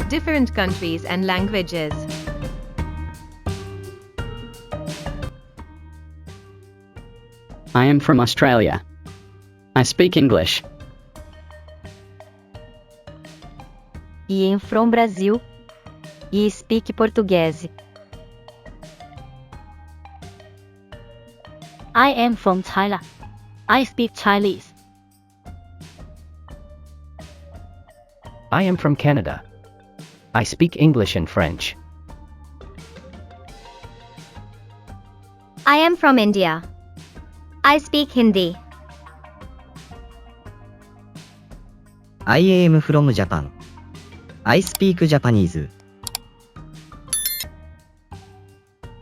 different countries and languages. I am from Australia. I speak English. I am from Brazil. I speak Portuguese. I am from Thailand. I speak Chinese. I am from Canada. I speak English and French. I am from India. I speak Hindi. I am from Japan. I speak Japanese.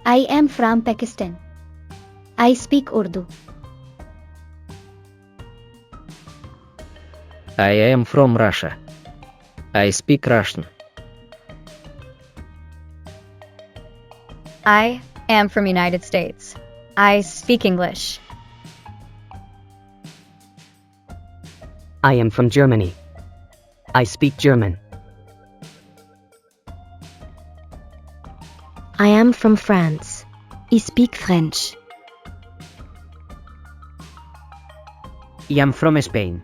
I am from Pakistan. I speak Urdu. I am from Russia. I speak Russian. I am from United States. I speak English. I am from Germany. I speak German. I am from France. I speak French. I am from Spain.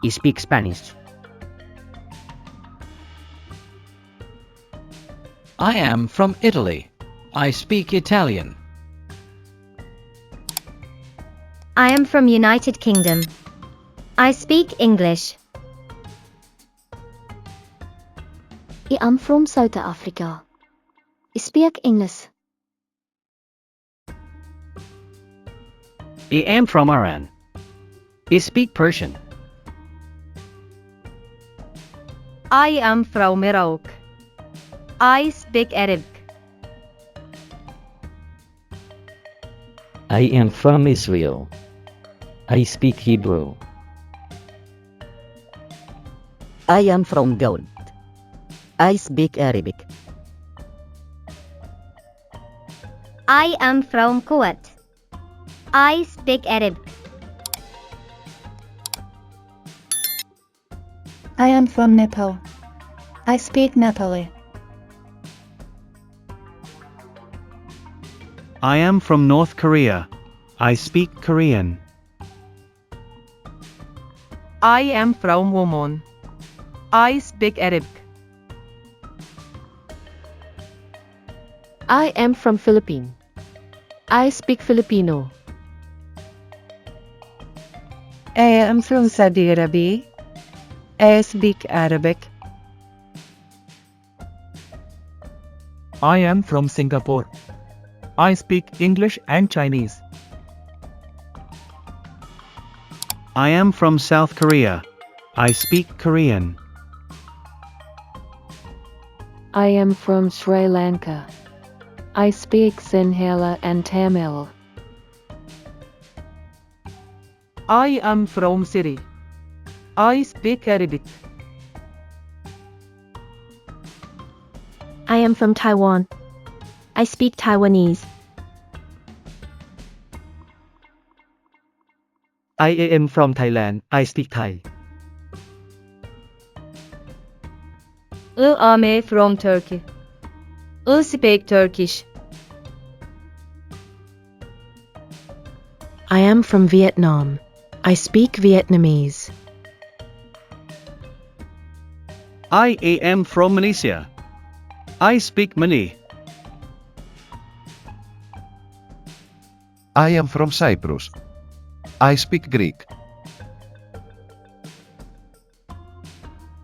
I speak Spanish. I am from Italy. I speak Italian. I am from United Kingdom. I speak English. I am from South Africa. I speak English. I am from Iran. I speak Persian. I am from Iraq. I speak Arabic. I am from Israel. I speak Hebrew. I am from Gaud. I speak Arabic. I am from Kuwait. I speak Arabic. I am from Nepal. I speak Nepali. I am from North Korea. I speak Korean. I am from Oman. I speak Arabic. I am from Philippines. I speak Filipino. I am from Saudi Arabia. I speak Arabic. I am from Singapore. I speak English and Chinese. I am from South Korea. I speak Korean. I am from Sri Lanka. I speak Sinhala and Tamil. I am from Syria. I speak Arabic. I am from Taiwan. I speak Taiwanese. I am from Thailand. I speak Thai. I am from Turkey. I speak Turkish. I am from Vietnam. I speak Vietnamese. I am from Malaysia. I speak Malay. I am from Cyprus. I speak Greek.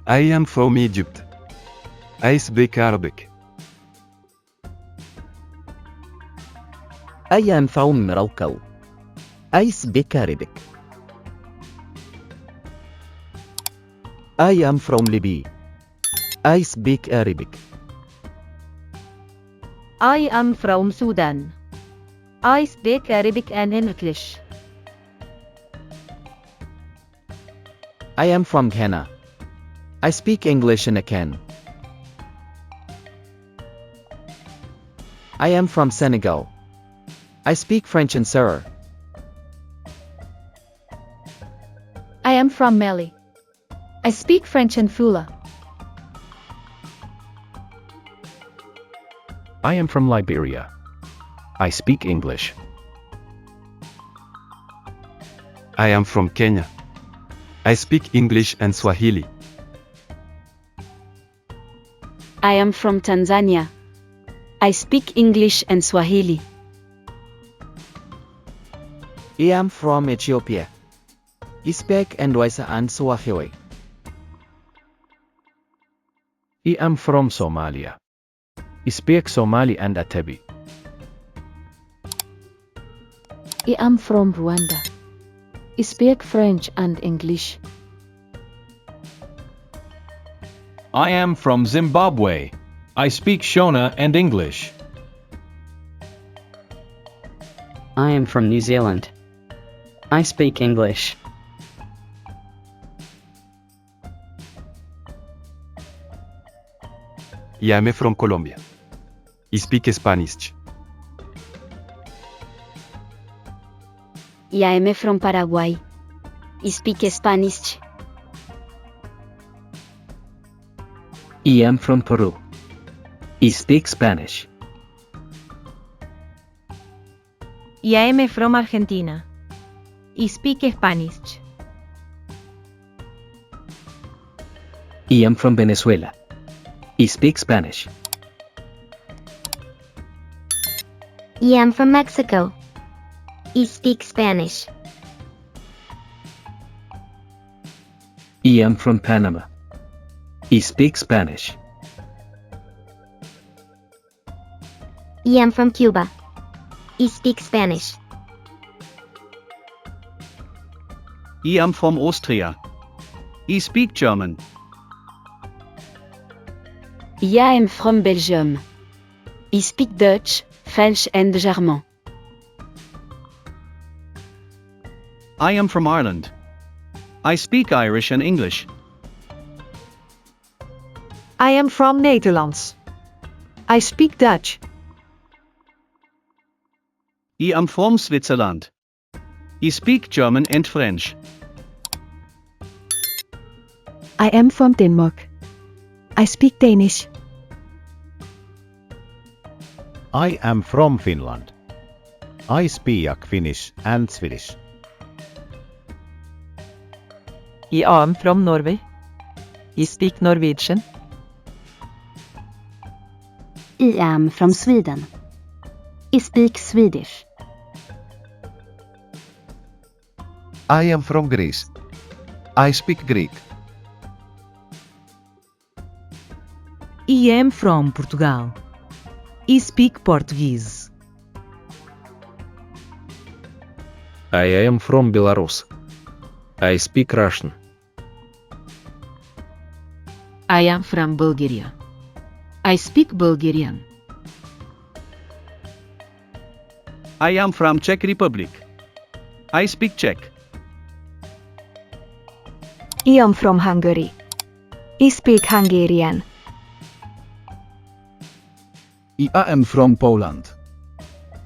I am from Egypt. I speak Arabic. I am from Morocco. I speak Arabic. I am from Libya. I speak Arabic. I am from Sudan. I speak Arabic and English. I am from Ghana. I speak English and Akan. I am from Senegal. I speak French and Serer. I am from Mali. I speak French and Fula. I am from Liberia. I speak English. I am from Kenya. I speak English and Swahili. I am from Tanzania. I speak English and Swahili. I am from Ethiopia. I speak English and Swahili. I am from Somalia. I speak Somali and Atabi. I am from Rwanda. I speak French and English. I am from Zimbabwe. I speak Shona and English. I am from New Zealand. I speak English. I am from Colombia. I speak Spanish. I am from Paraguay. I speak Spanish. I am from Peru. I speak Spanish. I am from Argentina. I speak Spanish. I am from Venezuela. I speak Spanish. I am from Mexico. I speak Spanish. I am from Panama. I speak Spanish. I am from Cuba. I speak Spanish. I am from Austria. I speak German. I am from Belgium. I speak Dutch, French and German. I am from Ireland. I speak Irish and English. I am from Netherlands. I speak Dutch. I am from Switzerland. I speak German and French. I am from Denmark. I speak Danish. I am from Finland. I speak Finnish and Swedish. I am from Norway. I speak Norwegian. I am from Sweden. I speak Swedish. I am from Greece. I speak Greek. I am from Portugal. I speak Portuguese. I am from Belarus. I speak Russian. I am from Bulgaria. I speak Bulgarian. I am from Czech Republic. I speak Czech. I am from Hungary. I speak Hungarian. I am from Poland.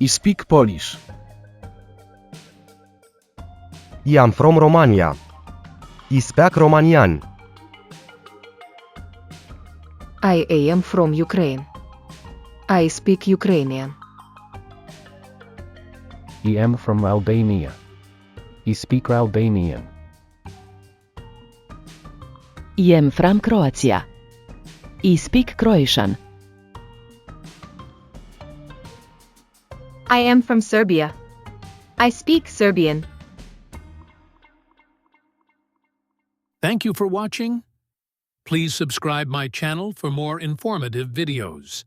I speak Polish. I am from Romania. I speak Romanian. I am from Ukraine. I speak Ukrainian. I am from Albania. I speak Albanian. I am from Croatia. I speak Croatian. I am from Serbia. I speak Serbian. Thank you for watching. Please subscribe my channel for more informative videos.